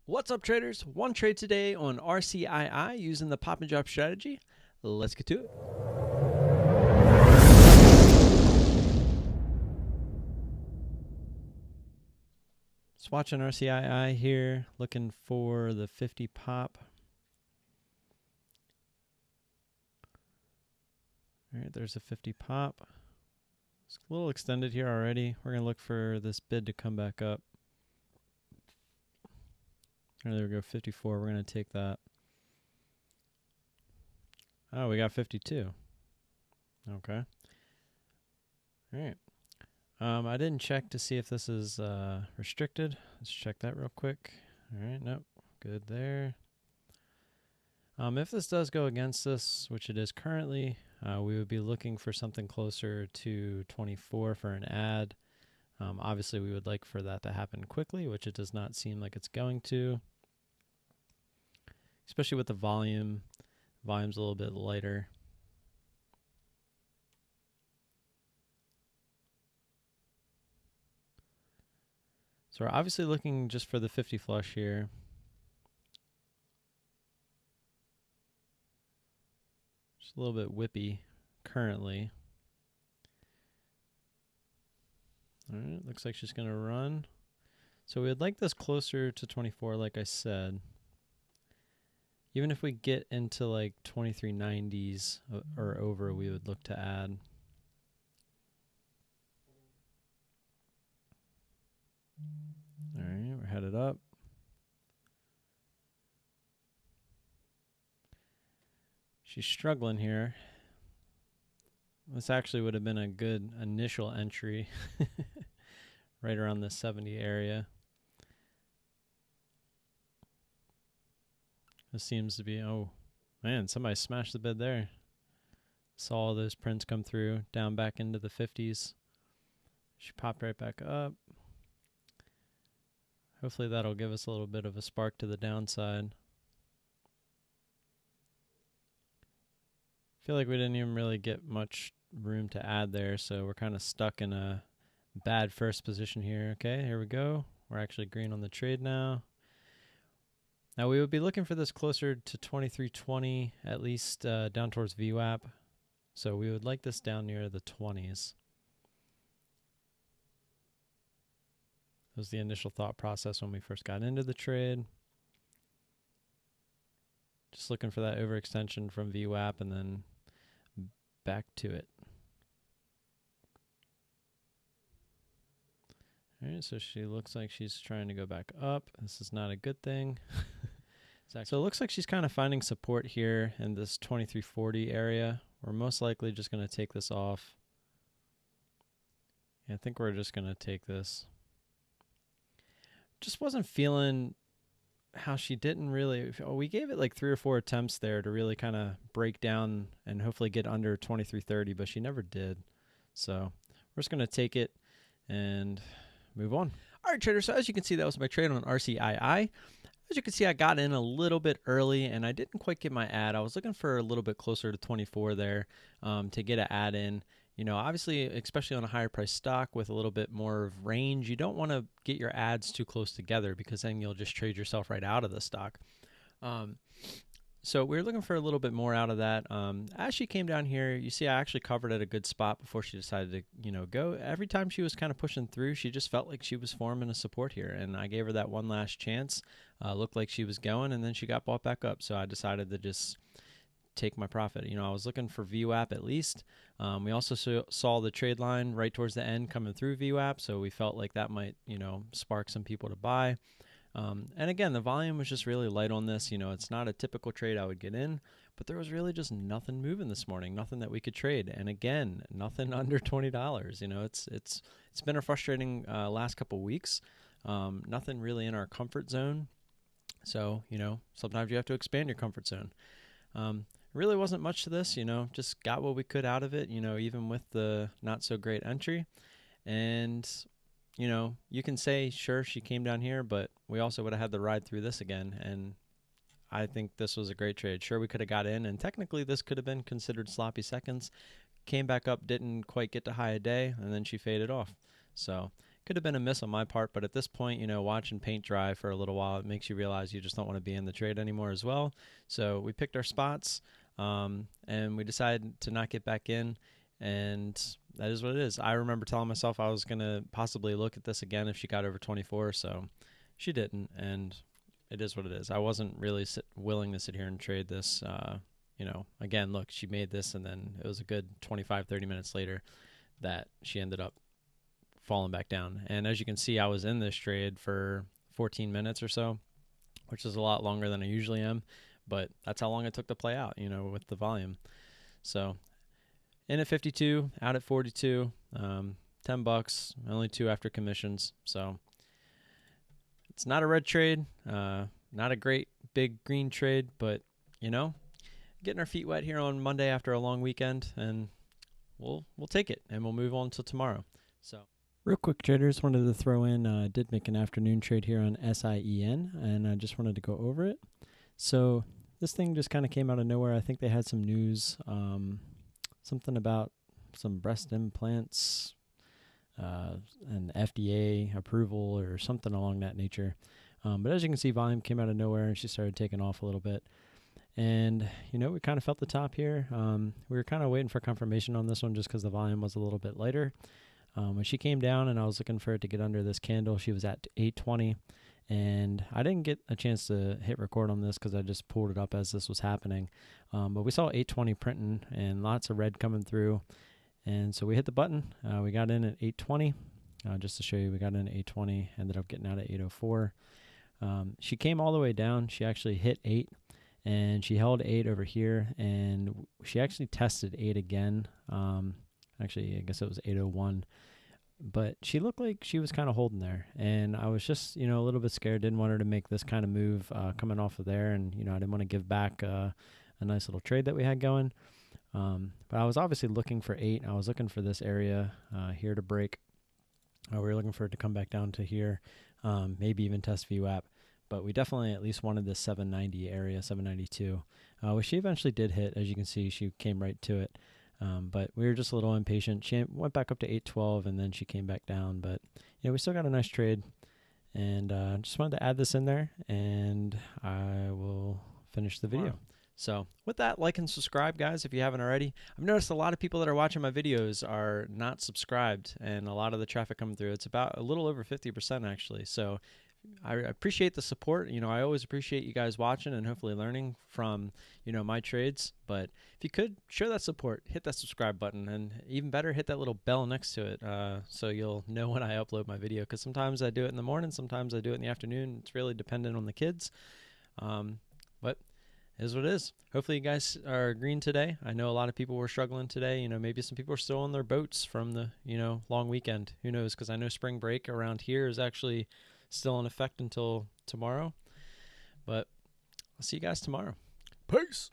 What's up, traders? One trade today on RCII using the pop and drop strategy. Let's get to it. Just watching RCII here, looking for the 50 pop. All right, there's a 50 pop. It's a little extended here already. We're going to look for this bid to come back up. There we go, 54. We're going to take that. Oh, we got 52. Okay. All right. I didn't check to see if this is restricted. Let's check that real quick. All right, nope. Good there. If this does go against this, which it is currently, we would be looking for something closer to 24 for an add. Obviously, we would like for that to happen quickly, which it does not seem like it's going to. Especially with the volume. Volume's a little bit lighter. So we're obviously looking just for the 50 flush here. Just a little bit whippy currently. All right, looks like she's going to run. So we would like this closer to 24, like I said. Even if we get into like 2390s or over, we would look to add. All right, we're headed up. She's struggling here. This actually would have been a good initial entry right around the 70 area. This seems to be, oh man, somebody smashed the bid there. Saw all those prints come through, down back into the 50s. She popped right back up. Hopefully that'll give us a little bit of a spark to the downside. Feel like we didn't even really get much room to add there, so we're kind of stuck in a bad first position here. Okay, here we go. We're actually green on the trade now. Now we would be looking for this closer to 2320, at least down towards VWAP. So we would like this down near the 20s. That was the initial thought process when we first got into the trade. Just looking for that overextension from VWAP and then back to it. All right, so she looks like she's trying to go back up. This is not a good thing. So it looks like she's kind of finding support here in this 2340 area. We're most likely just going to take this off. I think we're just going to take this. Just wasn't feeling how she didn't really, we gave it like 3 or 4 attempts there to really kind of break down and hopefully get under 2330, but she never did. So we're just going to take it and move on. All right, traders, so as you can see, that was my trade on RCII. As you can see, I got in a little bit early and I didn't quite get my add. I was looking for a little bit closer to 24 there to get an add in. You know, obviously, especially on a higher price stock with a little bit more of range, you don't want to get your adds too close together because then you'll just trade yourself right out of the stock. So we're looking for a little bit more out of that. As she came down here, you see I actually covered at a good spot before she decided to, you know, go. Every time she was kind of pushing through, she just felt like she was forming a support here, and I gave her that one last chance. Looked like she was going, and then she got bought back up. So I decided to just take my profit. You know, I was looking for VWAP at least. We also saw the trade line right towards the end coming through VWAP, so we felt like that might, you know, spark some people to buy. And again, the volume was just really light on this. You know, it's not a typical trade I would get in, but there was really just nothing moving this morning, nothing that we could trade. And again, nothing under $20. You know, it's been a frustrating last couple weeks. Nothing really in our comfort zone. So, you know, sometimes you have to expand your comfort zone. Really wasn't much to this, you know, just got what we could out of it, you know, even with the not so great entry. And you know, you can say, sure, she came down here, but we also would have had to ride through this again. And I think this was a great trade. Sure, we could have got in, and technically this could have been considered sloppy seconds. Came back up, didn't quite get to high a day, and then she faded off. So Could have been a miss on my part, but at this point, you know, watching paint dry for a little while, it makes you realize you just don't want to be in the trade anymore as well. So we picked our spots, and we decided to not get back in, and that is what it is. I remember telling myself I was going to possibly look at this again if she got over 24, so she didn't, and it is what it is. I wasn't really willing to sit here and trade this. You know, again, look, she made this, and then it was a good 25, 30 minutes later that she ended up falling back down. And as you can see, I was in this trade for 14 minutes or so, which is a lot longer than I usually am, but that's how long it took to play out, you know, with the volume. So in at 52, out at 42, $10, only 2 after commissions. So it's not a red trade, not a great big green trade, but you know, getting our feet wet here on Monday after a long weekend, and we'll take it, and we'll move on till tomorrow. So real quick, traders, wanted to throw in, did make an afternoon trade here on SIEN, and I just wanted to go over it. So this thing just kind of came out of nowhere. I think they had some news, something about some breast implants, an FDA approval or something along that nature. But as you can see, volume came out of nowhere, and she started taking off a little bit. And, you know, we kind of felt the top here. We were kind of waiting for confirmation on this one just because the volume was a little bit lighter. When she came down and I was looking for it to get under this candle, she was at 820, and I didn't get a chance to hit record on this because I just pulled it up as this was happening. But we saw 820 printing and lots of red coming through, and so we hit the button. We got in at 820. Just to show you, we got in at 820, ended up getting out at 804. She came all the way down. She actually hit 8, and she held 8 over here, and she actually tested 8 again. Actually, I guess it was 801. But she looked like she was kind of holding there, and I was just, you know, a little bit scared. Didn't want her to make this kind of move coming off of there, and, you know, I didn't want to give back a nice little trade that we had going. But I was obviously looking for 8. I was looking for this area here to break. We were looking for it to come back down to here, maybe even test VWAP. But we definitely at least wanted this 790 area, 792, which she eventually did hit. As you can see, she came right to it. But we were just a little impatient. She went back up to 812, and then she came back down. But, you know, we still got a nice trade. And just wanted to add this in there, and I will finish the video. Wow. So with that, like and subscribe, guys, if you haven't already. I've noticed a lot of people that are watching my videos are not subscribed, and a lot of the traffic coming through. It's about a little over 50% actually. So I appreciate the support. You know, I always appreciate you guys watching and hopefully learning from, you know, my trades. But if you could, show that support, hit that subscribe button, and even better, hit that little bell next to it so you'll know when I upload my video. Because sometimes I do it in the morning, sometimes I do it in the afternoon. It's really dependent on the kids. But it is what it is. Hopefully you guys are green today. I know a lot of people were struggling today. You know, maybe some people are still on their boats from the, you know, long weekend. Who knows? Because I know spring break around here is actually still in effect until tomorrow. But I'll see you guys tomorrow. Peace.